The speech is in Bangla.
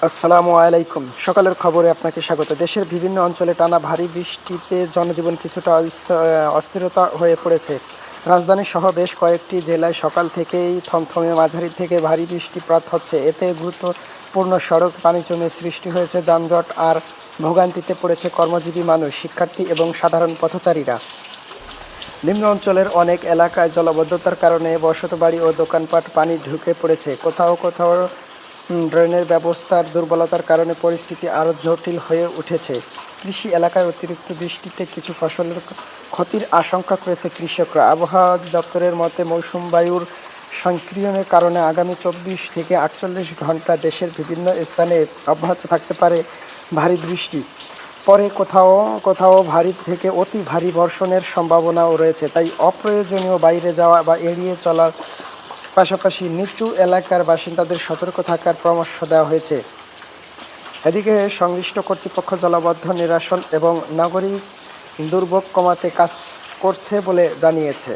আসসালামু আলাইকুম। সকালের খবরে আপনাকে স্বাগত। দেশের বিভিন্ন অঞ্চলে টানা ভারী বৃষ্টিতে জনজীবন কিছুটা অস্থিরতা হয়ে পড়েছে। রাজধানী সহ বেশ কয়েকটি জেলায় সকাল থেকেই থমথমে মাঝারি থেকে ভারী বৃষ্টিপাত হচ্ছে। এতে গুরুত্বপূর্ণ সড়ক পানি জমে সৃষ্টি হয়েছে যানজট আর ভোগান্তিতে পড়েছে কর্মজীবী মানুষ, শিক্ষার্থী এবং সাধারণ পথচারীরা। নিম্ন অঞ্চলের অনেক এলাকায় জলাবদ্ধতার কারণে বসতবাড়ি ও দোকানপাট পানি ঢুকে পড়েছে। কোথাও কোথাও ড্রেনের ব্যবস্থার দুর্বলতার কারণে পরিস্থিতি আরও জটিল হয়ে উঠেছে। কৃষি এলাকায় অতিরিক্ত বৃষ্টিতে কিছু ফসলের ক্ষতির আশঙ্কা করেছে কৃষকরা। আবহাওয়া দপ্তরের মতে মৌসুম বায়ুর সক্রিয়ণের কারণে আগামী 24 থেকে 48 ঘন্টা দেশের বিভিন্ন স্থানে অব্যাহত থাকতে পারে ভারী বৃষ্টি। পরে কোথাও কোথাও ভারী থেকে অতি ভারী বর্ষণের সম্ভাবনাও রয়েছে। তাই অপ্রয়োজনীয় বাইরে যাওয়া বা এড়িয়ে চলার পাশাপাশি নিচু এলাকার বাসিন্দাদের সতর্ক থাকার পরামর্শ দেওয়া হয়েছে। এদিকে সংশ্লিষ্ট কর্তৃপক্ষ জলাবদ্ধ নিরসন এবং নাগরিক দুর্ভোগ কমাতে কাজ করছে বলে জানিয়েছে।